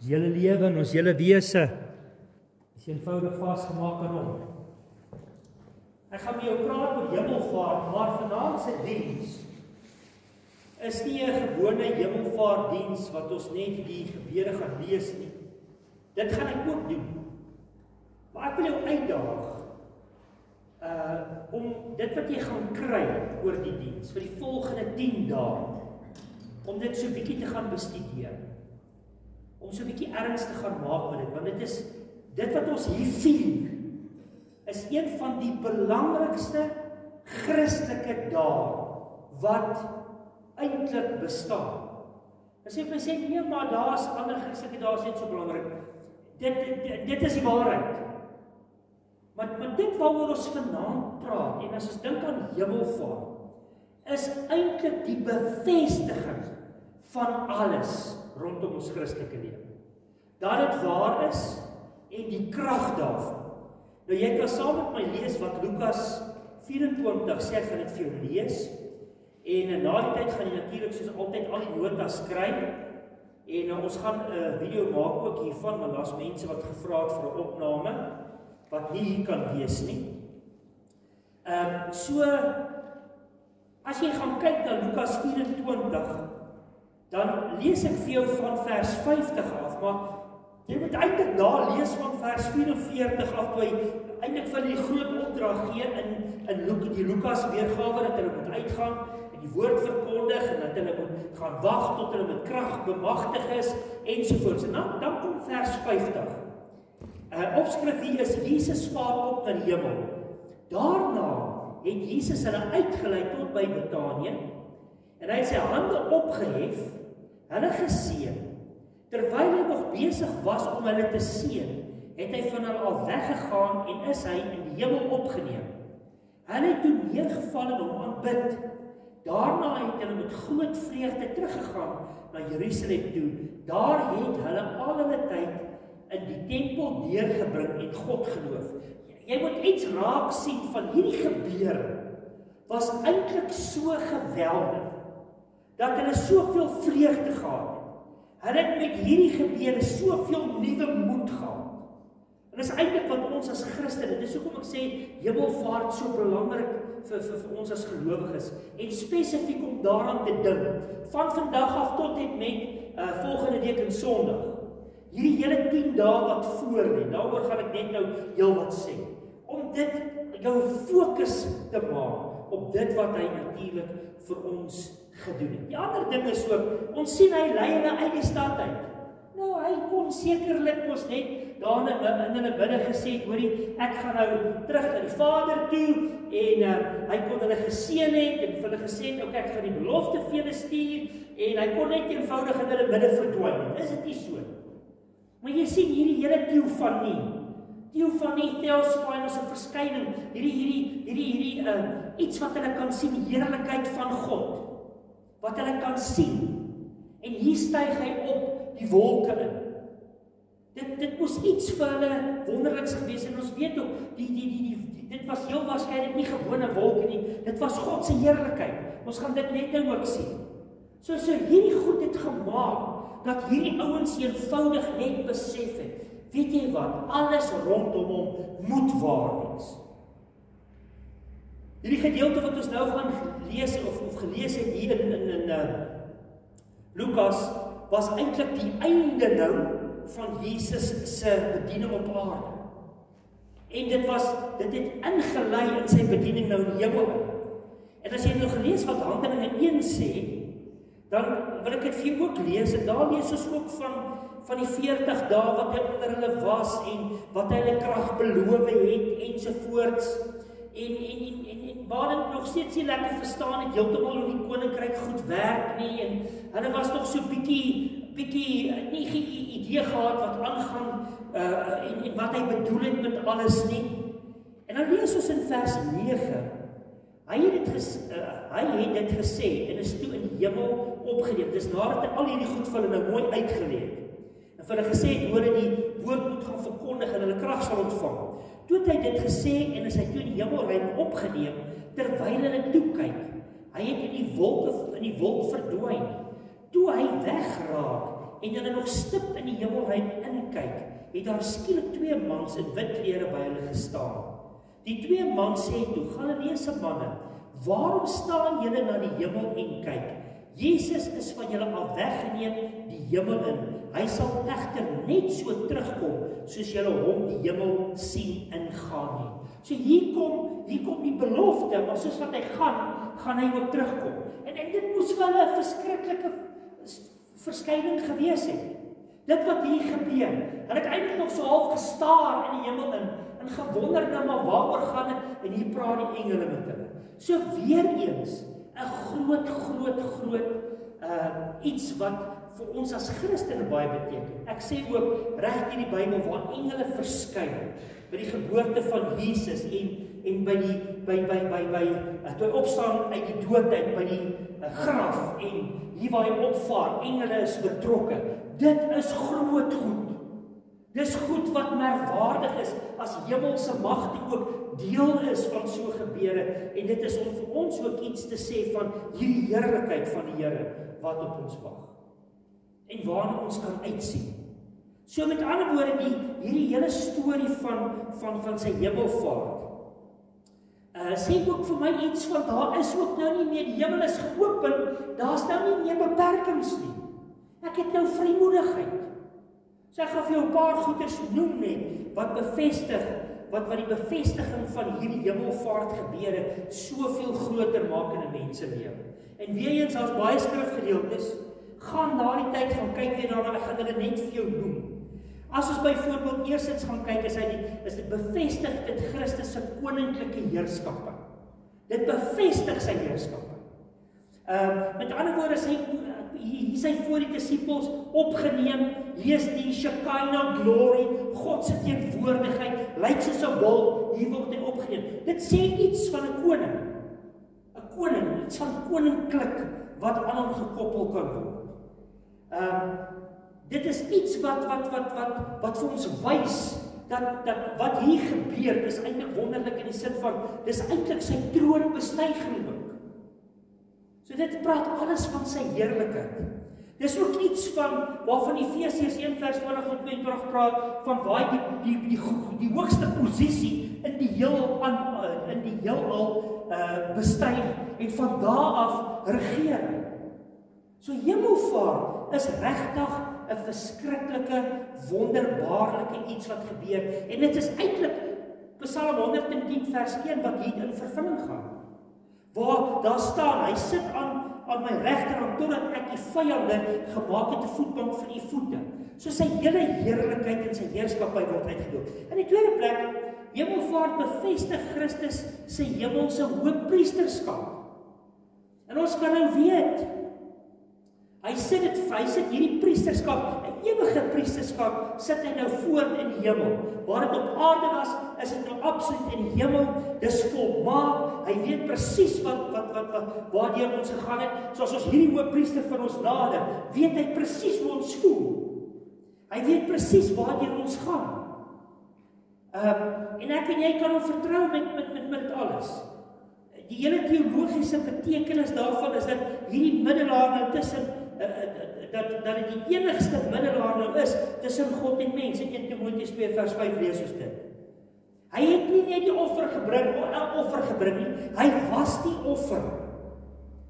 Ons hele lewe en ons hele wese is eenvoudig vasgemaak aan hom. Ek gaan met jou praat oor hemelvaart, maar vanaand se diens is nie 'n gewone hemelvaartdiens wat ons net die gebeure gaan lees nie. Dit gaan ek ook doen. Maar ek wil jou uitdaag om dit wat jy gaan kry oor die diens vir die volgende 10 dae, om dit so 'n bietjie te gaan bestudeer. Om so 'n bietjie erns te gaan maak met dit, want dit is dit wat ons hier vier is een van die belangrikste Christelike dae wat eintlik bestaan. As jy sê nee, maar daar's ander Christelike dae is net so belangrik. Dit is die waarheid. Maar dit waaroor ons vanaand praat, en as ons dink aan hemelvaart, is eintlik die bevestiging van alles rondom ons Christelike lewe. Dat dit waar is en die krag daarvan. Nou jy kan saam met my lees wat Lukas 24 sê, ek gaan dit vir jou lees. En na die tyd gaan jy natuurlik soos altyd al die notas skryf. En ons gaan 'n video maak ook hiervan, want daar's mense wat gevra het vir 'n opname wat nie hier kan wees nie. So as jy gaan kyk na Lukas 24, dan lees ek vir jou van vers 50 af, maar jy moet eintlik daar lees van vers 44 af, toe hy eintlik vir die groot opdrag gee in die Lukas weergawe, dat hulle moet uitgaan en die woord verkondig, en dat hulle moet gaan wag tot hulle met krag bemagtig is, ensovoorts. En dan kom vers 50. Opskrif hier is, Jesus vaar op na die hemel. Daarna het Jesus hulle uitgelei tot by Betanië, en hy het sy hande opgehef, hulle geseën. Terwyl hy nog besig was om hulle te seën, het hy van hulle al weggegaan en is hy in die hemel opgeneem. Hulle het toe neergeval en hom aanbid. Daarna het hulle met groot vreugde teruggegaan na Jerusalem toe. Daar het hulle al hulle tyd in die tempel deurgebring en God geloof. Jy moet iets raak sien van hierdie gebeure was eintlik so geweldig, dat hulle soveel vreugde gehad het. Hulle het met hierdie gebeure soveel nuwe moed gehad. En dis eintlik wat ons as Christene, dis hoekom ek sê hemelvaart so belangrik vir ons as gelowiges, en spesifiek om daaraan te dink, van vandag af tot en met volgende week en Sondag. Hierdie hele 10 dae wat voor lê, daaroor gaan ek net nou heel wat sê, om dit jou fokus te maak op dit wat hy natuurlik vir ons gedoen het. Die ander ding is ook, ons sien hy lei hulle uit die stad uit. Nou, hy kon sekerlik mos net daar in hulle binne gesê, hoorie, ek gaan nou terug na die Vader toe, en hy kon hulle geseën het, en vir hulle gesê het, ek gaan die belofte vir julle stuur, en hy kon net eenvoudig in hulle binne verdwyn. Is dit nie so? Maar jy sien hierdie hele teofanie, theospine is 'n verskyning, hierdie iets wat hulle kan sien, die heerlikheid van God, wat hulle kan sien, en hier styg hy op die wolke in. Dit moes iets vir hulle wonderliks gewees, en ons weet ook, dit was heel waarskynlik nie gewone wolke nie, dit was God se heerlikheid. Ons gaan dit net nou ook sien. So hierdie goed het gemaak, dat hierdie ouens eenvoudig net besef het, weet jy wat, alles rondom hom moet waar wees. Hierdie gedeelte wat ons nou gaan lees, of gelees het hier in Lukas, was eintlik die einde nou van Jesus se bediening op aarde. En dit het ingelei in sy bediening nou in die hemel. En as jy nou gelees wat Handelinge 1 sê, dan wil ek dit vir jou ook lees, en daar lees ons ook van die 40 dae wat hy onder hulle was, en wat hy hulle krag beloof het, ensovoorts, en waar dit nog steeds nie lekker verstaan het, heeltemal hoe die koninkryk goed werk nie, en hulle was nog so bietjie nie idee gehad wat aangaan, en wat hy bedoel het met alles nie. En dan lees ons in vers 9, hy het dit gesê, en is toe in die hemel opgeneem. Dis nadat hy al hierdie goed vir hulle nou mooi uitgeleer het. En vir hulle gesê het, hoe hulle die woord moet gaan verkondig en hulle krag sal ontvang. Toe het hy dit gesê, en is hy toe in die hemelruim opgeneem, terwyl hulle toe kyk. Hy het in die wolk verdwyn. Toe hy wegraak en hulle nog stip in die hemelruim inkyk, het daar skielik 2 mans in wit klere by hulle gestaan. Die 2 mans sê toe, Galileese manne, waarom staan julle na die hemel en kyk? Jesus is van julle af weggeneem die hemel in. Hy sal egter net so terugkom, soos julle hom die hemel sien ingaan nie. So hier kom die belofte, maar soos wat hy gaan hy ook terugkom. En dit moes vir hulle 'n verskriklike verskyning gewees het. Dit wat hier gebeur, hulle het eintlik nog so half gestaar in die hemel in, en gewonder nou maar waaroor gaan dit, en hier praat die engele met hulle. So weer eens, 'n groot iets wat vir ons as Christene baie beteken. Ek sê ook reg in die Bybel waar engele verskyn by die geboorte van Jesus en by toe hy opstaan uit die dood uit by die graf en hier waar hy opvaar, engele is betrokke. Dit is groot goed. Dis goed wat merkwaardig is as hemelse magte ook deel is van so gebeure, en dit is om vir ons ook iets te sê van hierdie heerlikheid van die Here wat op ons wag en waarna ons kan uitsien. So met ander woorde, hierdie hele storie van sy hemelvaart sê ook vir my iets van daar is ook nou nie meer, die hemel is geopen, daar's nou nie meer beperkings nie. Ek het nou vrymoedigheid. So ek gaan vir jou 'n paar goeders noem net wat bevestig, wat die bevestiging van hierdie hemelvaart gebeure soveel groter maak in 'n menselewe. En weer eens, daar's baie skrifgedeeltes, gaan na die tyd gaan kyk weer daarna, ek gaan hulle net vir jou noem. As ons byvoorbeeld eerstens gaan kyk, is dit bevestig dit Christus se koninklike heerskappe. Dit bevestig sy heerskappe. Met ander woorde, hier is hy voor die disippels opgeneem, hier is die Shekinah glory, God se teenwoordigheid, lyk soos 'n bol, hier word hy opgeneem. Dit sê iets van 'n koning. 'n Koning, iets van koninklik wat aan hom gekoppel kan word. Dit is iets wat vir ons wys dat wat hier gebeur is eintlik wonderlik in die sin van dis eintlik sy troonbestyging ook. So dit praat alles van sy heerlikheid. Dis ook iets waarvan Efesiërs 1 vers 20 tot 22 praat van waar die hoogste posisie in die heelal bestyg en van daar af regeer. So hemelvaart is regtig 'n verskriklike, wonderbaarlike iets wat gebeur. En dit is eintlik Psalm 110 vers 1 wat hier in vervulling gaan. Waar daar staan, hy sit aan my regterhand totdat ek die vyande gemaak het 'n voetbank vir u voete. So sy hele heerlikheid en sy heerskappy word uitgedoen. In die tweede plek, hemelvaart bevestig Christus sy hemelse hoëpriesterskap. En ons kan nou weet, hy sit hierdie priesterskap, 'n ewige priesterskap, sit hy nou voor in die hemel. Waar dit op aarde was, is dit nou absoluut in die hemel, dis volmaak, hy weet presies waardeur ons gegaan het, soos ons hierdie hoëpriester van ons nader, weet hy presies hoe ons voel. Hy weet presies waardeur ons gaan. En ek en jy kan hom vertrou met alles. Die hele teologiese betekenis daarvan is dat hierdie middelaar nou tussen dat dit die enigste middelaar nou is tussen God en mens. In 1 Timoteus 2 vers 5 lees ons dit. Hy het nie net die offer gebring nie, hy was die offer.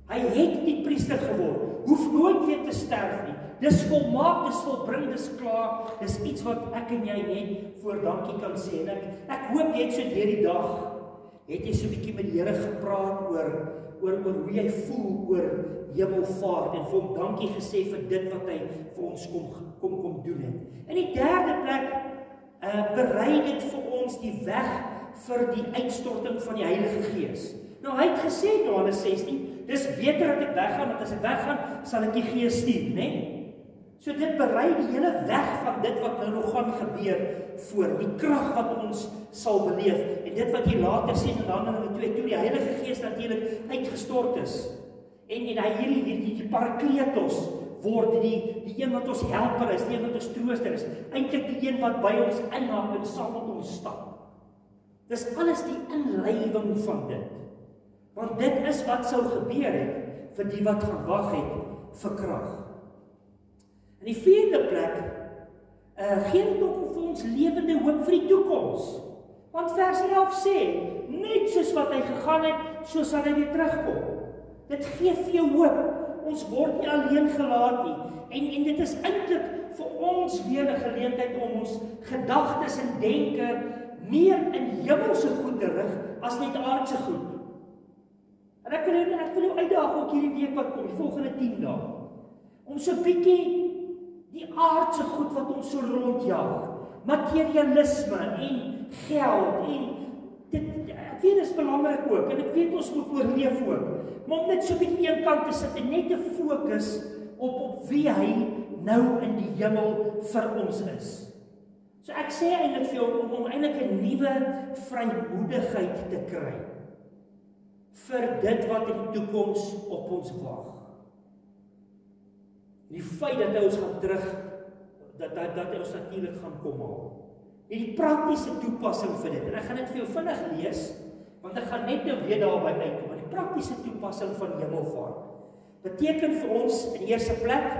Hy het die priester geword, hoef nooit weer te sterf nie. Dis volmaak, dis volbring, dis klaar. Dis iets wat ek en jy net voor dankie kan sê. En ek hoop jy het so deur die dag het jy so 'n bietjie met die Here gepraat oor hoe jy voel oor hemelvaart en vir hom dankie gesê vir dit wat hy vir ons kom doen het. In die derde plek berei dit vir ons die weg vir die uitstorting van die Heilige Gees. Nou hy het gesê in Johannes 16, dis beter dat ek weggaan, want as ek weggaan, sal ek die Gees stuur, né? So dit berei die hele weg van dit wat nou nog gaan gebeur voor, die krag wat ons sal beleef, en dit wat jy later sien in Handelinge 2, toe die Heilige Gees natuurlik uitgestort is, en hy hierdie Parakletos word, die een wat ons helper is, die een wat ons trooster is, eintlik die een wat by ons inhaak en saam met ons stap. Dis alles die inleiding van dit, want dit is wat sou gebeur het vir die wat gewag het vir krag. In die vierde plek, gee dit ook vir ons lewende hoop vir die toekoms. Want vers 11 sê, net soos wat hy gegaan het, so sal hy weer terugkom. Dit gee vir jou hoop, ons word nie alleen gelaat nie, en dit is eintlik vir ons weer 'n geleentheid om ons gedagtes en denke meer in hemelse goed te rig, as net aardse goed. En ek wil jou uitdaag ook hierdie week wat kom, die volgende 10 dae, om so 'n bietjie die aardse goed wat ons so rondjaag, materialisme en geld en ek weet dit is belangrik ook en ek weet ons moet oorleef ook, maar om net so 'n bietjie een kant te sit en net te fokus op wie hy nou in die hemel vir ons is. So ek sê eintlik vir jou om eintlik 'n nuwe vrymoedigheid te kry vir dit wat in die toekoms op ons wag. Die feit dat hy ons gaan terug, dat hy ons natuurlik gaan kom haal. En die praktiese toepassing vir dit, en ek gaan dit vir jou vinnig lees, want ek gaan net nou weer daarby uitkom, maar die praktiese toepassing van hemelvaart beteken vir ons in die eerste plek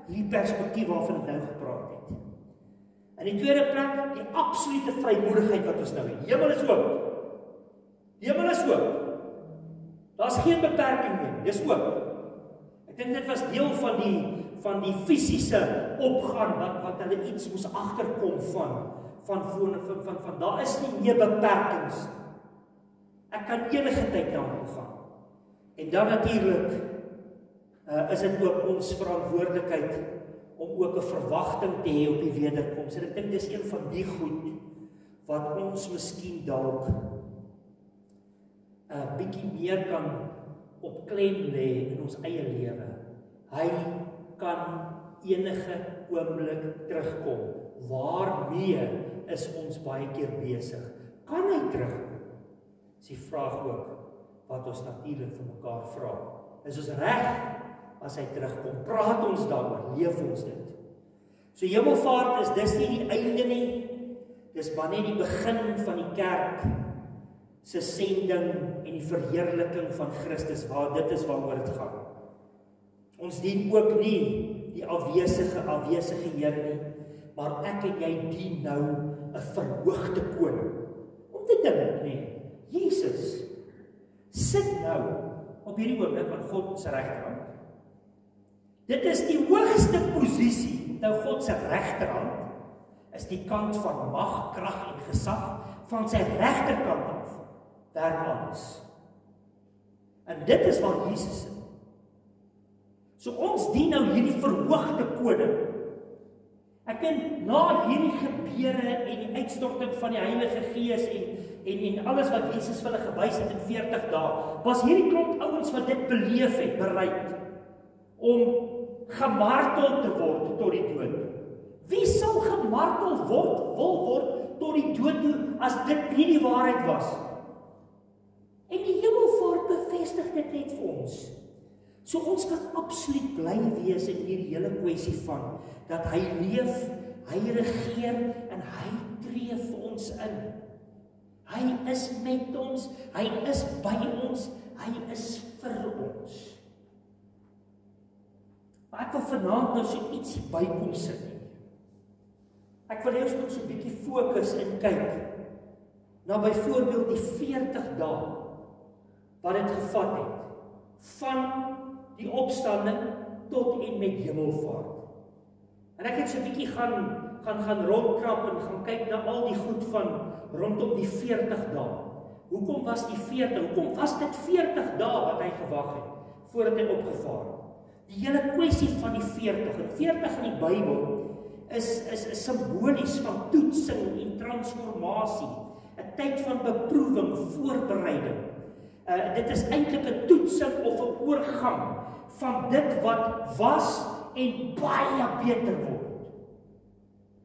hierdie perspektief waarvan ek nou gepraat het. In die tweede plek die absolute vrymoedigheid wat ons nou het. Die hemel is oop. Die hemel is oop. Daar's geen beperking meer. Dis oop. Ek dink dit was deel van die fisiese opgaan wat hulle iets moes agterkom van daar is nie meer beperkings. Ek kan enige tyd daarheen gaan. En dan natuurlik is dit ook ons verantwoordelikheid om ook 'n verwagting te hê op die wederkoms. En ek dink dis een van die goed wat ons miskien dalk 'n bietjie meer kan op klem lê in ons eie lewe. Hy kan enige oomblik terugkom. Waarmee is ons baie keer besig? Kan hy terugkom? Dis die vraag ook wat ons natuurlik vir mekaar vra. Is ons reg as hy terugkom? Praat ons daaroor? Leef ons dit? So hemelvaart is dis nie die einde nie. Dis maar net die begin van die kerk se sending en die verheerliking van Christus, dit is waaroor dit gaan. Ons dien ook nie die afwesige Here nie, maar ek en jy dien nou 'n verhoogde koning. Om te dink nie, Jesus sit nou op hierdie oomblik aan God se regterhand. Dit is die hoogste posisie, nou God se regterhand is die kant van mag, krag en gesag, van sy regterkant af werk alles. En dit is waar Jesus sit. So ons dien nou hierdie verhoogde koning. Ek dink na hierdie gebeure en die uitstorting van die Heilige Gees en alles wat Jesus vir hulle gewys het in 40 dae, was hierdie klomp ouens wat dit beleef het, bereid om gemartel te word tot die dood. Wie sal gemartel wil word tot die dood toe as dit nie die waarheid was? En die hemelvaart bevestig dit net vir ons. So ons kan absoluut bly wees in hierdie hele kwessie van dat hy leef, hy regeer en hy tree vir ons in. Hy is met ons, hy is by ons, hy is vir ons. Maar ek wil vanaand nou so ietsie bykom sit. Ek wil eers nog so 'n bietjie fokus en kyk na byvoorbeeld die 40 dae wat dit gevat het van die opstanding tot en met hemelvaart. En ek het so 'n bietjie gaan rondkrap en gaan kyk na al die goed van rondom die 40 dae. Hoekom was die 40? Hoekom was dit 40 dae wat hy gewag het voordat hy opgevaar het? Die hele kwessie van die 40 en 40 in die Bybel is simbolies van toetsing en transformasie, 'n tyd van beproewing, voorbereiding. Dit is eintlik 'n toetsing of 'n oorgang van dit wat was en baie beter word.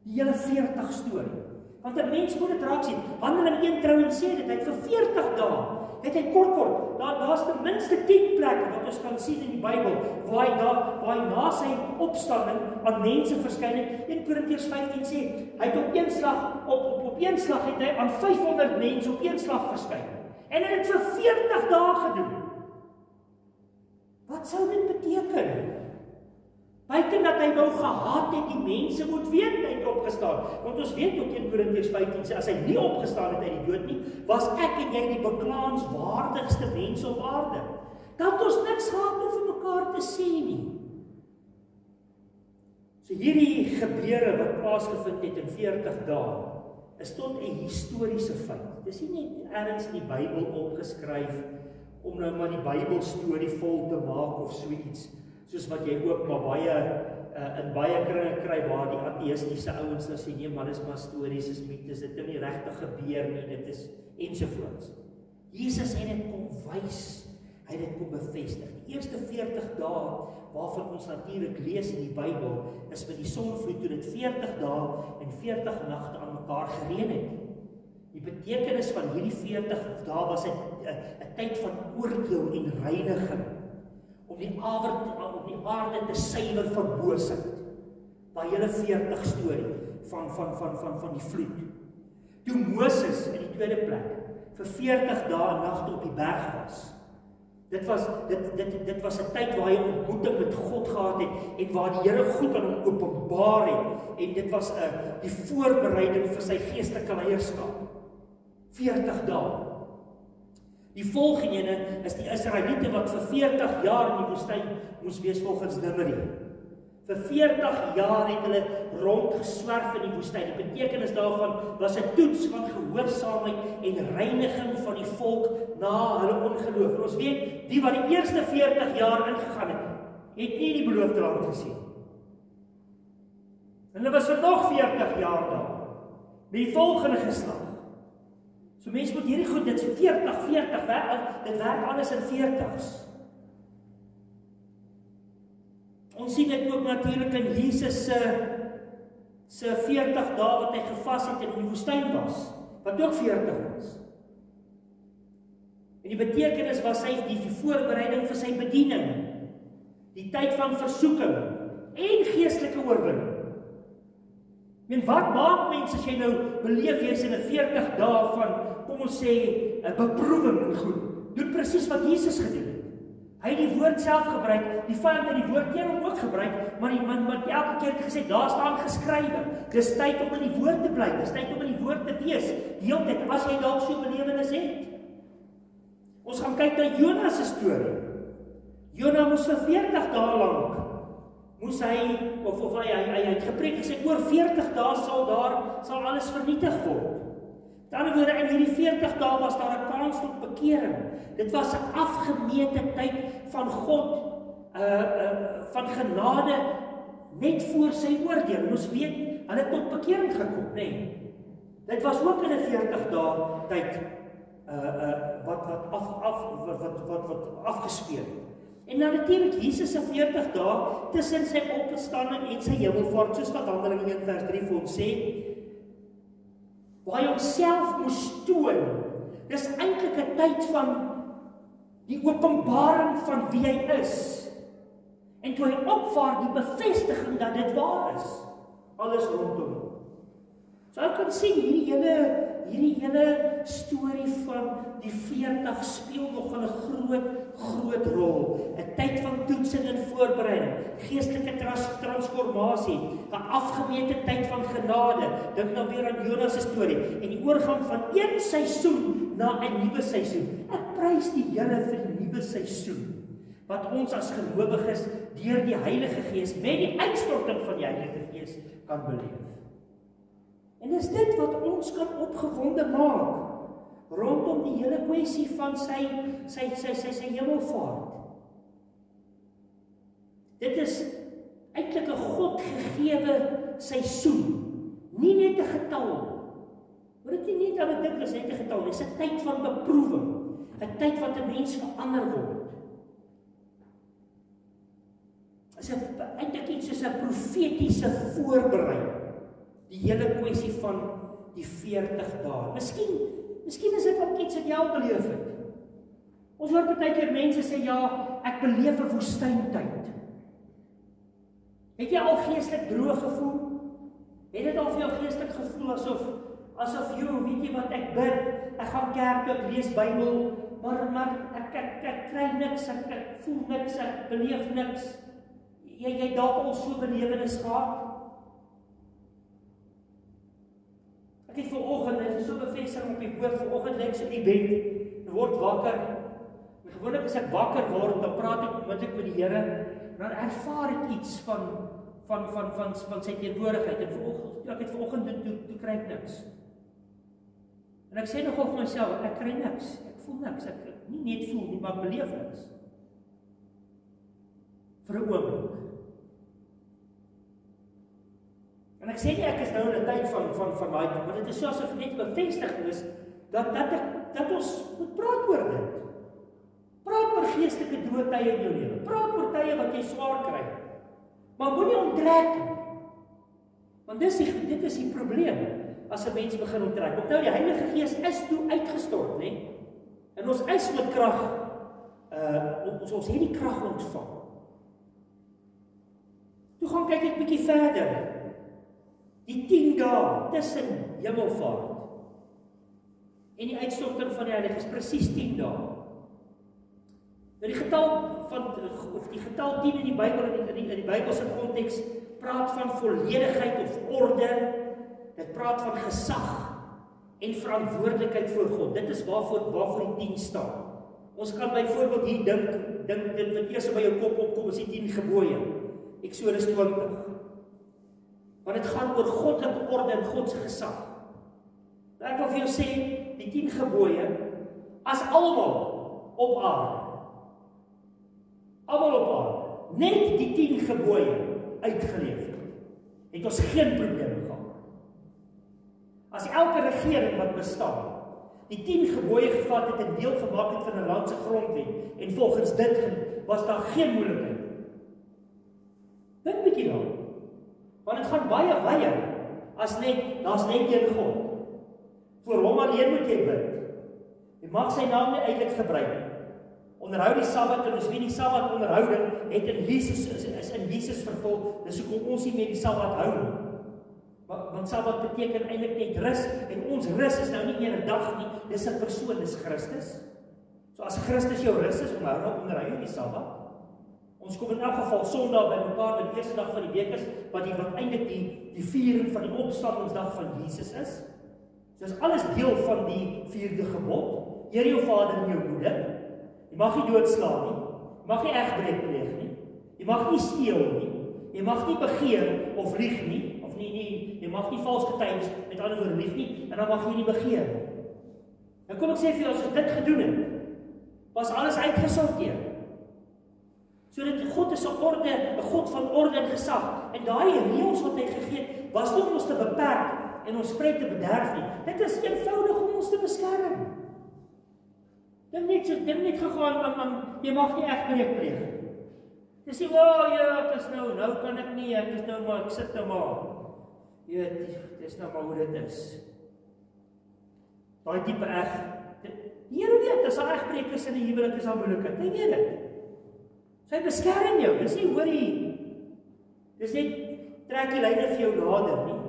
Die hele 40 storie. Want 'n mens moet dit raak sien. Handeling 1 trouens sê dit, hy het vir 40 dae, het hy kort, daar's ten minste 10 plekke wat ons kan sien in die Bybel, waar hy na sy opstanding aan mense verskyn het. 1 Korintiërs 15 sê, hy het op een slag het hy aan 500 mense op een slag verskyn. En hy het vir 40 dae gedoen. Wat sou dit beteken? Buiten dat hy wou gehaat het, die mense moet weet hy het opgestaan. Want ons weet ook in Korintiërs 15 sê, as hy nie opgestaan het uit die dood nie, was ek en jy die beklaanswaardigste mense op aarde. Dan het ons niks gehad om vir mekaar te sê nie. So hierdie gebeure wat plaasgevind het in 40 dae, is tot 'n historiese feit. Dis nie net ergens in die Bybel opgeskryf, om nou maar die Bybelstorie vol te maak of so iets, soos wat jy ook maar baie in baie kringe kry waar die ateïstiese ouens nou sê, nee, maar dis maar stories, is mytes, dit het nie regtig gebeur nie, dit is ensovoorts. Jesus het dit kom wys, hy het dit kom bevestig. Die eerste 40 dae, waarvan ons natuurlik lees in die Bybel, is met die sonvloed, toe dit 40 dae en 40 nagte aan mekaar gereën het. Die betekenis van hierdie 40 dae was 'n tyd van oordeel en reiniging, om die aarde te suiwer van boosheid. Daai hele 40 storie van die vloed. Toe Moses in die tweede plek vir 40 dae en nagte op die berg was. Dit was 'n tyd waar hy 'n ontmoeting met God gehad het en waar die Here goed aan hom openbaar het, en dit was die voorbereiding vir sy geestelike leierskap. 40 dae. Die volgende ene is die Israeliete wat vir 40 jaar in die woestyn moes wees volgens Numeri. Vir 40 jaar het hulle rondgeswerf in die woestyn. Die betekenis daarvan was 'n toets van gehoorsaamheid en reiniging van die volk na hulle ongeloof. En ons weet, die wat die eerste 40 jaar ingegaan het nie die beloofde land gesien. En hulle was vir nog 40 jaar daar, met die volgende geslag. So mense moet hierdie goed, dit is 40, dit werk alles in 40's. Ons sien dit ook natuurlik in Jesus se 40 dae wat hy gevas het en in die woestyn was, wat ook 40 was. En die betekenis was die voorbereiding vir sy bediening, die tyd van versoeking en geestelike oorwinning. Wat maak mense as jy nou beleef jy's in 'n 40 dae van, kom ons sê, 'n beproewing en goed? Doen presies wat Jesus gedoen het. Hy het die woord self gebruik, die vyand het die woord teen hom ook gebruik, maar die man wat elke keer gesê, daar staan geskrywe. Dis tyd om in die woord te bly, dis tyd om in die woord te wees. Heel dit, as jy dalk so belewenis het. Ons gaan kyk na Jona se storie. Jona moes vir 40 dae lank, moes hy het gepreek gesê, oor 40 dae sal alles vernietig word. Met ander woorde, in hierdie 40 dae was daar 'n kans tot bekering. Dit was 'n afgemete tyd van God, van genade, net voor sy oordeel. En ons weet, hulle het tot bekering gekom, nee. Dit was ook in 'n 40 dae tyd, wat afgespeel het. En dan natuurlik Jesus se 40 dae tussen sy opstanding en sy hemelvaart, soos wat Handelinge 1:3 vir ons sê, waar hy homself moes toon. Dis eintlik 'n tyd van die openbaring van wie hy is. En toe hy opvaar, die bevestiging dat dit waar is. Alles rondom hom. So ek kan sien, hierdie hele storie van die 40 speel nog 'n groot rol. 'n Tyd van toetsing en voorbereiding, geestelike transformasie, 'n afgemete tyd van genade. Dink nou weer aan Jona se storie en die oorgang van een seisoen na 'n nuwe seisoen. Ek prys die Here vir die nuwe seisoen wat ons as gelowiges deur die Heilige Gees met die uitstorting van die Heilige Gees kan beleef. En is dit wat ons kan opgewonde maak rondom die hele kwessie van sy hemelvaart. Dit is eintlik 'n God-gegewe seisoen, nie net 'n getal. Word dit nie net aan 'n ding as net 'n getal, dis 'n tyd van beproewing, 'n tyd wat 'n mens verander word. Is eintlik iets soos 'n profetiese voorbereiding. Die hele kwessie van die 40 dae. Miskien is dit ook iets wat jy al beleef het. Ons hoor baie keer mense sê, ja, ek beleef 'n woestyntyd. Het jy al geestelik droog gevoel? Het dit al vir jou geestelik gevoel asof jy, weet jy wat, ek bid, ek gaan kerk, ek lees Bybel, maar ek kry niks, ek voel niks, ek beleef niks. Jy dalk al so belewenis gehad? Ek het vanoggend, dit is so bevestiging op die woord, vanoggend lê ek so in die bed, en word wakker. En gewoonlik as ek wakker word, dan praat ek onmiddellik met die Here, en dan ervaar ek iets van sy teenwoordigheid. En vanoggend, ek het vanoggend toe kry ek niks. En ek sê nogal vir myself, ek kry niks, ek voel niks, ek nie net voel nie, maar ek beleef niks. Vir 'n oomblik. En ek sê nie ek is nou in 'n tyd van daai, maar dit is soos 'n net bevestiging is dat ons moet praat oor dit. Praat oor geestelike droë tye in jou lewe. Praat oor tye wat jy swaar kry. Maar moenie onttrek nie. Want dit is die probleem as 'n mens begin onttrek. Onthou die Heilige Gees is toe uitgestort, né? En ons is met krag ons het die krag ontvang. Toe gaan kyk ek bietjie verder. Die 10 dae tussen Hemelvaart en die uitstorting van die Heilige Gees, presies 10 dae. Nou die getal 10 in die Bybel in die Bybelse konteks praat van volledigheid of orde. Dit praat van gesag en verantwoordelikheid voor God. Dit is waarvoor die 10 staan. Ons kan byvoorbeeld hier dink dit wat eers by jou kop opkom is die 10 gebooie. Eksodus 20. Want dit gaan oor goddelike orde en God se gesag. Nou ek wil vir jou sê, die 10 gebooie, as almal op aarde, net die 10 gebooie uitgeleef het ons geen probleme gehad. As elke regering wat bestaan, die 10 gebooie gevat het en deel gemaak het van 'n land se grondwet, en volgens dit was daar geen moeilikheid. Dink bietjie daaraan. Want dit gaan baie weier as daar's net een God. Voor hom alleen moet jy bid. Jy mag sy naam nie eintlik gebruik nie. Onderhou die Sabbat, en ons weet die Sabbat onderhouding is in Jesus vervul. Dis hoekom ons nie meer die Sabbat hou nie. Want Sabbat beteken eintlik net rus, en ons rus is nou nie meer 'n dag nie, dis 'n persoon, dis Christus. So as Christus jou rus is, onderhou jy die Sabbat. Ons kom in elk geval Sondag by mekaar, die eerste dag van die week is, wat eintlik die viering van die opstandingsdag van Jesus is. So is alles deel van die 4de gebod. Eer jou vader en jou moeder. Jy mag nie doodslaan nie. Jy mag nie egbreek pleeg nie. Jy mag nie steel nie. Jy mag nie begeer of lieg nie. Of nie, jy mag nie vals getuienis, met ander woorde lieg nie, en dan mag jy nie begeer. Nou kom ek sê vir jou, as ons dit gedoen het, was alles uitgesorteer. So dat God is 'n God van orde en gesag. En daai reëls wat hy gegee het, was nie om ons te beperk en ons spruit te bederf nie. Dit is eenvoudig om ons te beskerm. Dit net gegaan aan jy mag nie egbreek pleeg. Dis nie, ek is nou kan ek nie, ek is nou maar, ek sit nou maar. Dis nou maar hoe dit is. Daai tipe die Here weet, as daar egbreek is in die huwelik is daar moeilikheid. Hy weet dit. Sy beskerm jou, dis nie hoorie. Dis net, trek die lyne vir jou nader nie,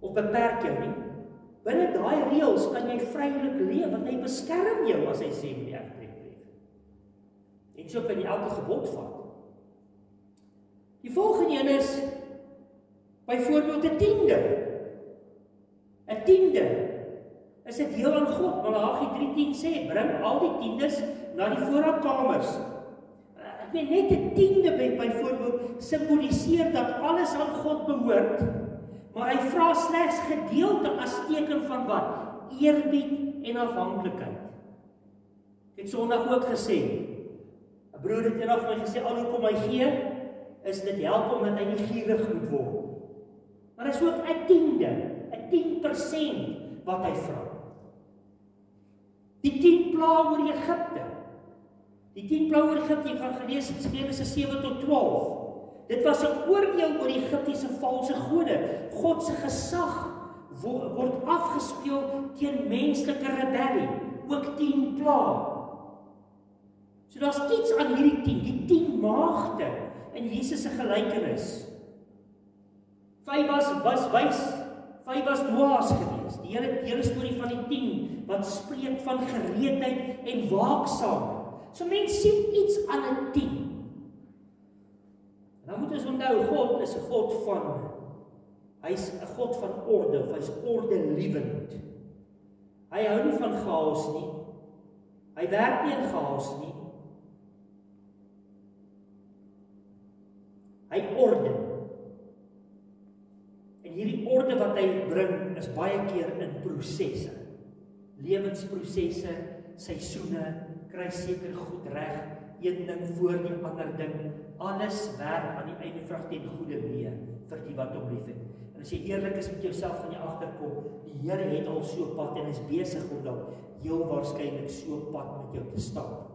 of beperk jou nie. Binne daai reëls kan jy vrylik leef, want hy beskerm jou as hy sê moet jy egbreek pleeg. En so kan jy elke gebod vat. Die volgende een is, byvoorbeeld 'n tiende. 'n Tiende is 'n deel aan God. Malagi 3:10 sê, bring al die tiendes na die voorraadkamers. Ek weet net 'n tiende byvoorbeeld simboliseer dat alles aan God behoort, maar hy vra slegs gedeelte as teken van wat? Eerbied en afhanklikheid. Ek het Sondag ook gesê, 'n broer het eendag vir my gesê, al hoekom hy gee, is dit help omdat hy nie gierig moet word. Maar is ook 'n tiende, 'n 10% wat hy vra. Die 10 plae oor Egipte. Die 10 plae oor Egipte, jy kan gelees in Genesis 7-12. Dit was 'n oordeel oor die Egiptiese valse gode. God se gesag word afgespeel teen menslike rebellie. Ook 10 plae. So daar's iets aan hierdie 10, die 10 maagde in Jesus se gelykenis. 5 was wys, 5 was dwaas gewees. Die hele storie van die 10 wat spreek van gereedheid en waaksaamheid. So mense sien iets aan 'n 10. Dan onthou, God is 'n God van, hy's 'n God van orde, of hy's ordelewend. Hy hou nie van chaos nie. Hy werk nie in chaos nie. Hy orde. En hierdie orde wat hy bring, is baie keer in prosesse. Lewensprosesse, seisoene, kry seker goed reg, een ding voor die ander ding. Alles werk aan die einde vrug ten goeie mee vir die wat hom liefhet. En as jy eerlik is met jouself, gaan jy agterkom, die Here het al so 'n pad en is besig om dan heel waarskynlik so 'n pad met jou te stap,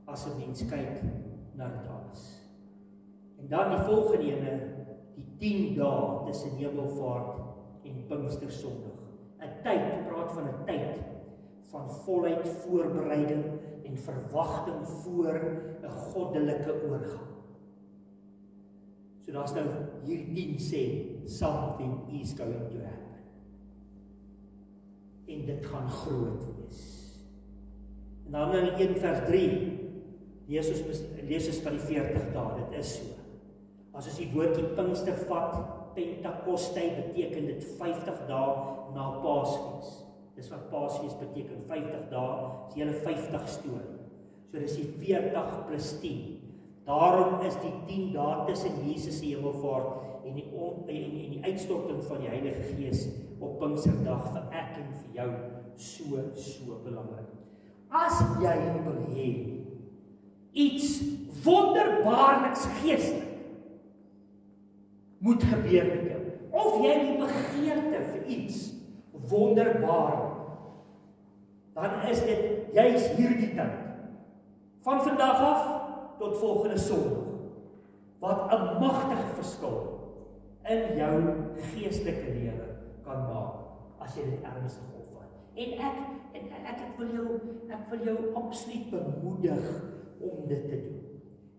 as 'n mens kyk na dit alles. En dan die volgende ene, die 10 dae tussen Hemelvaart en Pinkstersondag. 'n Tyd, praat van 'n tyd van voluit voorbereiding en verwagting voor 'n goddelike oorgang. So daar's nou hier 10 sê, something is going to happen. En dit gaan groot wees. En dan in 1 vers 3, lees ons van die 40 dae, dit is so. As ons die woordjie Pinkster vat, Pentakostai beteken dit 50 dae na Paasfees. Dis wat Paasfees beteken, 50 dae, is die hele 50 storie. So dis die 40 plus 10. Daarom is die 10 dae tussen Jesus se Hemelvaart en die uitstorting van die Heilige Gees op Pinksterdag vir ek en vir jou so belangrik. As jy wil hê iets wonderbaarliks geestelik moet gebeur met jou, of jy die begeerte vir iets wonderbaar, dan is dit juis hierdie tyd, van vandag af tot volgende Sondag, wat 'n magtige verskil in jou geestelike lewe kan maak, as jy dit ernstig opvat. En ek wil jou absoluut bemoedig om dit te doen.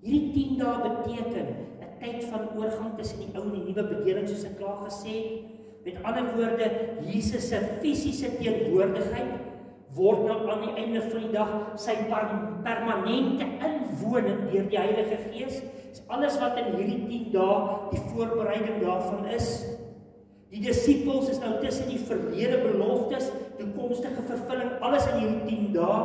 Hierdie 10 dae beteken 'n tyd van oorgang tussen die ou en die nuwe bedeling, soos ek klaar gesê het. Met ander woorde, Jesus se fisiese teenwoordigheid word nou aan die einde van die dag sy permanente inwoning deur die Heilige Gees. Dis alles wat in hierdie 10 dae die voorbereiding daarvan is. Die disippels is nou tussen die verlede beloftes, toekomstige vervulling, alles in hierdie 10 dae.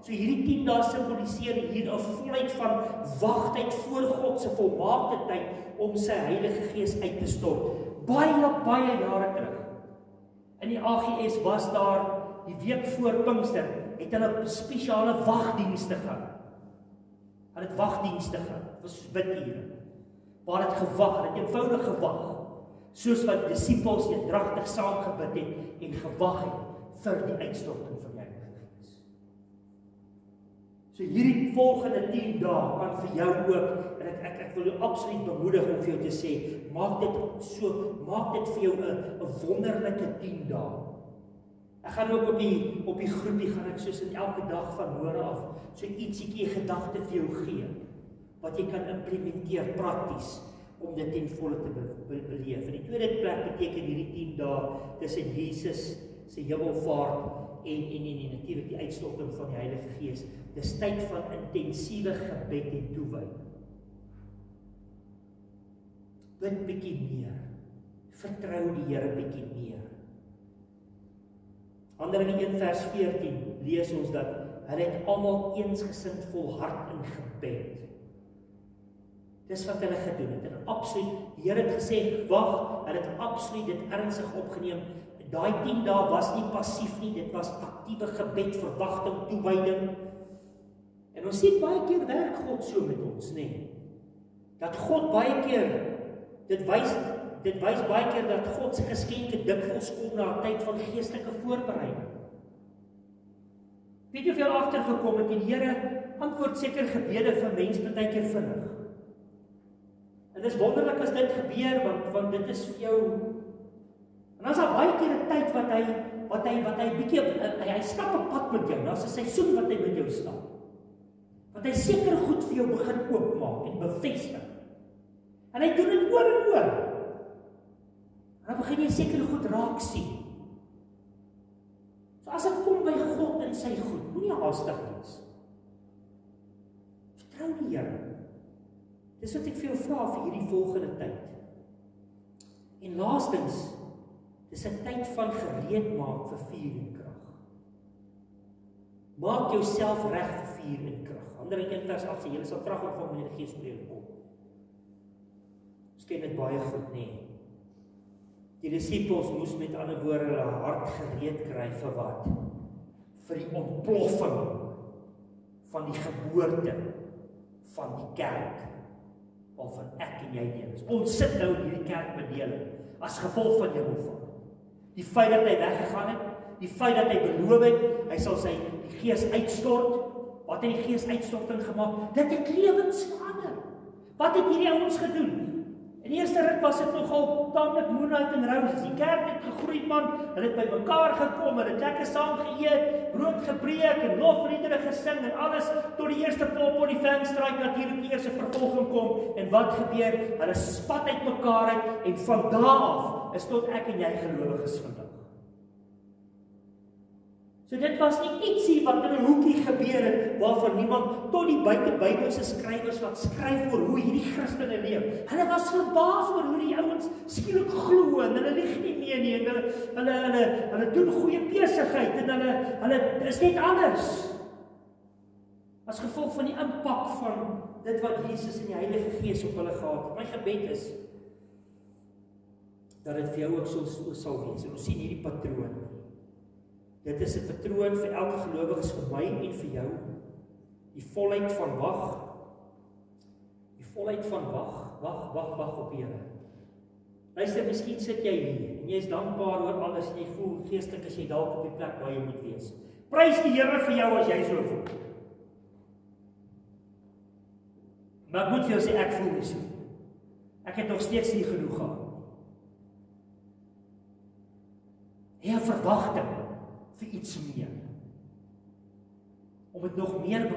So hierdie 10 dae simboliseer hier 'n volheid van wagtyd voor God se volmaakte tyd om sy Heilige Gees uit te stort. Baie jare terug. In die AGS was daar die week voor Pinkster, het hulle spesiale wagdienste gehad. Hulle het wagdienste gehad, dit was bidure. Waar het gewag, het eenvoudig gewag, soos wat disippels eendragtig saam gebid het en gewag het vir die uitstorting van die Heilige Gees. So hierdie volgende 10 dae kan vir jou ook, en ek wil jou absoluut bemoedig om vir jou te sê, maak dit vir jou 'n wonderlike 10 dae. Ek gaan ook op die groepie gaan ek soos in elke dag van môre af so ietsiekie gedagte vir jou gee wat jy kan implementeer prakties om dit ten volle te beleef. In die tweede plek beteken hierdie 10 dae tussen Jesus se Hemelvaart en natuurlik die uitstorting van die Heilige Gees. Dis tyd van intensiewe gebed en toewyding. Bid bietjie meer. Vertrou die Here bietjie meer. Handelinge 1 vers 14 lees ons dat hulle het almal eensgesind volhard in gebed. Dis wat hulle gedoen het. En absoluut, die Here het gesê, wag, hulle het absoluut dit ernstig opgeneem. Daai 10 dae was nie passief nie, dit was aktiewe gebed, verwagting, toewyding. En ons sien baie keer werk God so met ons, nê? Dat God baie keer, dit wys baie keer dat God se geskenke dikwels kom na 'n tyd van geestelike voorbereiding. Weet jy of jy al agtergekom het, die Here antwoord seker gebede vir mense baie keer vinnig. En dis wonderlik as dit gebeur, want dit is vir jou. En dan is daar baie keer 'n tyd wat hy bietjie, hy stap 'n pad met jou, daar's 'n seisoen wat hy met jou stap. Wat hy seker goed vir jou begin oopmaak en bevestig. En hy doen dit oor en oor. En dan begin jy seker goed raak sien. So as dit kom by God en sy goed, moenie haastig wees. Vertrou die Here. Dis wat ek vir jou vra vir hierdie volgende tyd. En laastens, dis 'n tyd van gereed maak vir vuur en krag. Maak jouself reg vir vuur en krag. Handelinge 1 vers 8 sê, julle sal krag ontvang wanneer die Gees oor julle kom. Ons ken dit baie goed, nee. Die disippels moes met ander woorde hulle hart gereed kry vir wat? Vir die ontploffing van die geboorte van die kerk waarvan ek en jy deel is. Ons sit nou in hierdie kerkbedeling as gevolg van Hemelvaart. Die feit dat hy weggegaan het, die feit dat hy beloof het, hy sal die Gees uitstort. Wat het die Gees uitstorting gemaak? Dit het lewens verander. Wat het hierdie ouens gedoen? In die eerste rit was dit nogal taamlik moonlight en roses. Die kerk het gegroei, man. Hulle het by mekaar gekom, hulle het lekker saam geëet, brood gepreek en lofliedere gesing en alles tot die eerste Paul Polyfangstrike natuurlik die eerste vervolging kom. En wat gebeur? Hulle spat uit mekaar uit en van daar af is tot ek en jy gelowiges vandag. So dit was nie ietsie wat in 'n hoekie gebeur het, waarvan niemand, tot die buitebybelse skrywers wat skryf oor hoe hierdie Christene leef. Hulle was verbaas oor hoe die ouens skielik glo en hulle lieg nie meer nie en hulle doen goeie besigheid en hulle is net anders. As gevolg van die impak van dit wat Jesus en die Heilige Gees op hulle gehad het. My gebed is dat dit vir jou ook so sal wees. En ons sien hierdie patroon. Dit is 'n patroon vir elke gelowige, vir my en vir jou. Die volheid van wag. Die volheid van wag op die Here. Luister, miskien sit jy hier en jy is dankbaar oor alles en jy voel geestelik as jy dalk op die plek waar jy moet wees. Prys die Here vir jou as jy so voel. Maar ek moet vir jou sê, ek voel nie so. Ek het nog steeds nie genoeg gehad. Hy verwagting vir iets meer. Om dit nog meer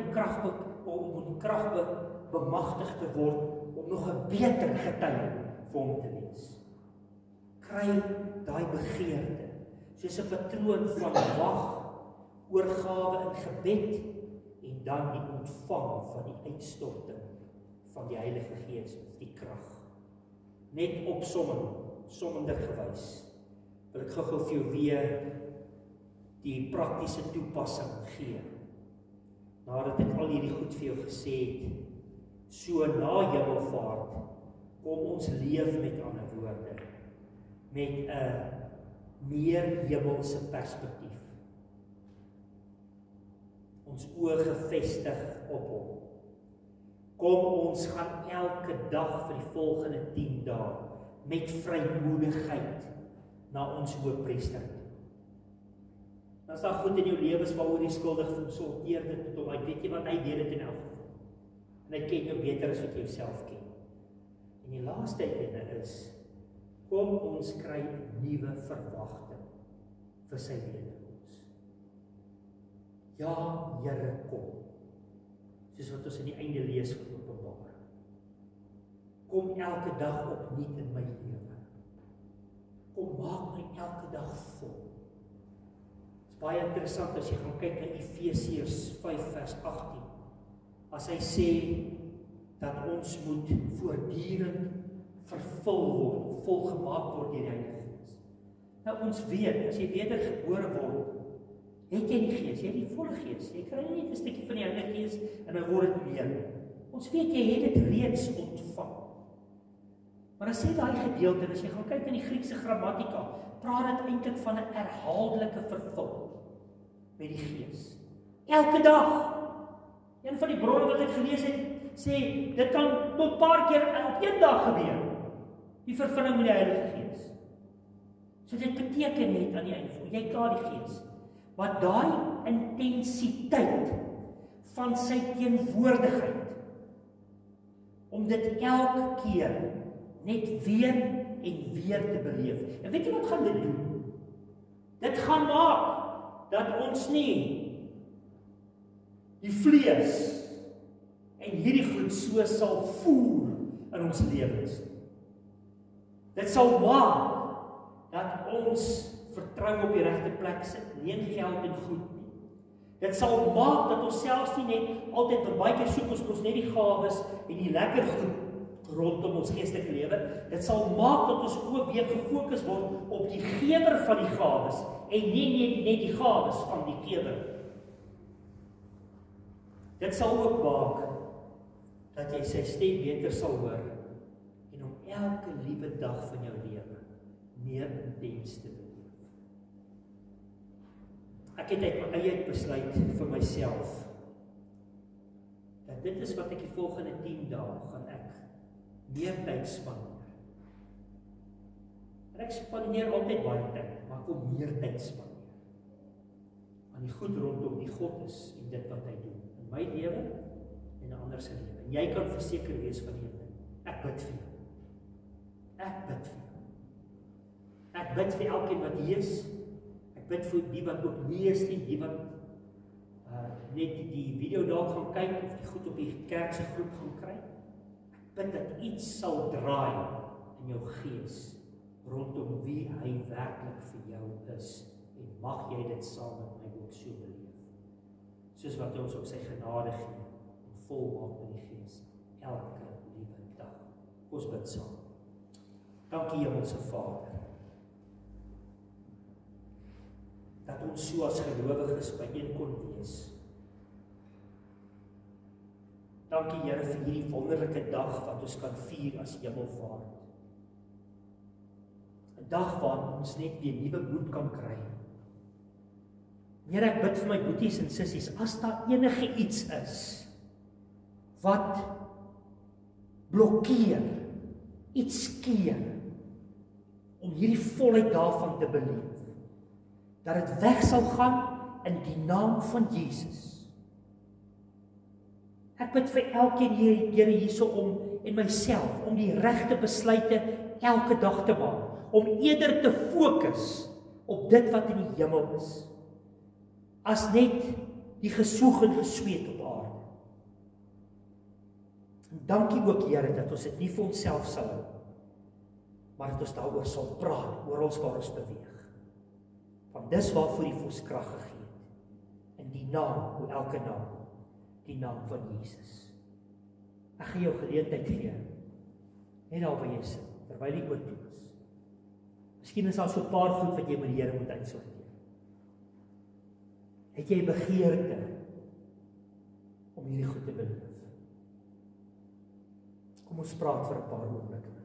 bemagtig te word, om nog 'n beter getuie vir hom te wees. Kry daai begeerte, soos 'n patroon van wag, oorgawe in gebed, en dan die ontvang van die uitstorting van die Heilige Gees, die krag. Net opsommender gewys, wil ek gou vir jou weer die praktiese toepassing gee. Nadat ek al hierdie goed vir jou gesê het, so na Hemelvaart, kom ons leef met ander woorde, met 'n meer hemelse perspektief. Ons oë gefestig op hom. Kom ons gaan elke dag vir die volgende 10 dae, met vrymoedigheid, na ons Hoëpriester. Dan is daar goed in jou lewens waaroor jy skuldig voel, sorteer dit met hom uit, weet jy wat, hy weet dit in elk geval. En hy ken jou beter as wat jy jouself ken. En die laaste ene is, kom ons kry 'n nuwe verwagting vir sy wederkoms. Ja, Here, kom. Soos wat ons in die einde lees van Openbaring. Kom elke dag opnuut in my lewe. Kom maak my elke dag vol. Baie interessant as jy gaan kyk na Efesiërs 5 vers 18. As hy sê dat ons moet voortdurend vervul word, volgemaak word deur die Heilige Gees. Nou ons weet, as jy wedergebore word, het jy die Gees, jy het die volle Gees. Jy kry net 'n stukkie van die Heilige Gees en dan word dit meer. Ons weet jy het dit reeds ontvang. Maar as jy daai gedeelte, as jy gaan kyk in die Griekse grammatika, praat dit eintlik van 'n herhaaldelike vervulling met die Gees. Elke dag. Een van die bronne wat ek gelees het, sê dit kan tot paar keer op een dag gebeur. Die vervulling met die Heilige Gees. So dit beteken net aan die einde, jy klaar die Gees. Maar daai intensiteit van sy teenwoordigheid, om dit elke keer net weer en weer te beleef. En weet jy wat gaan dit doen? Dit gaan maak dat ons nie die vlees en hierdie goed so sal voer in ons lewens. Dit sal maak dat ons vertrou op die regte plek sit, nie in geld en goed nie. Dit sal maak dat ons selfs nie net altyd baie keer soek ons net die gawes en die lekker goed rondom ons geestelike lewe. Dit sal maak dat ons ook weer gefokus word op die gewer van die gawes en nie net die gawes van die gewer. Dit sal ook maak dat jy sy stem beter sal hoor en om elke liewe dag van jou lewe meer intens te beleef. Ek het uit my eie besluit vir myself dat dit is wat ek die volgende 10 dae gaan ek meer tyd spandeer. En ek spandeer altyd baie tyd, maar ek wil meer tyd spandeer aan die goed rondom die God is en dit wat hy doen in my lewe en in ander se lewe. En jy kan verseker wees van een ding. Ek bid vir jou. Ek bid vir jou. Ek bid vir elkeen wat hier is. Ek bid vir die wat ook nie is nie, die wat net die video daar gaan kyk of die goed op die kerk se groep gaan kry. Ek bid dat iets sal draai in jou gees rondom wie hy werklik vir jou is en mag jy dit saam met my ook so beleef. Soos wat hy ons op sy genade gee en volmaak met die gees elke liewe dag. Ons bid saam. Dankie Hemelse Vader dat ons so as gelowiges byeen kon wees. Dankie Here vir hierdie wonderlike dag wat ons kan vier as Hemelvaart. 'n Dag waarin ons net weer nuwe moed kan kry. Here, ek bid vir my boeties en sissies, as daar enige iets is wat blokkeer, iets keer om hierdie volheid daarvan te beleef, dat dit weg sal gaan in die naam van Jesus. Ek bid vir elkeen Here hierso om en myself om die regte besluite elke dag te maak, om eerder te fokus op dit wat in die hemel is, as net die gesoeg en gesweet op aarde. En dankie ook Here dat ons dit nie vir onsself sal hou, maar dat ons daaroor sal praat, oor ons waar ons beweeg. Want dis waarvoor hy vir ons krag gegee het. In die naam, hoe elke naam, die naam van Jesus. Ek gaan jou geleentheid gee, net daar waar jy sit, terwyl die oor toe is. Miskien is daar so 'n paar goed wat jy met die Here moet uitsorteer. Het jy begeerte om hierdie goed te beleef? Kom ons praat vir 'n paar oomblikke.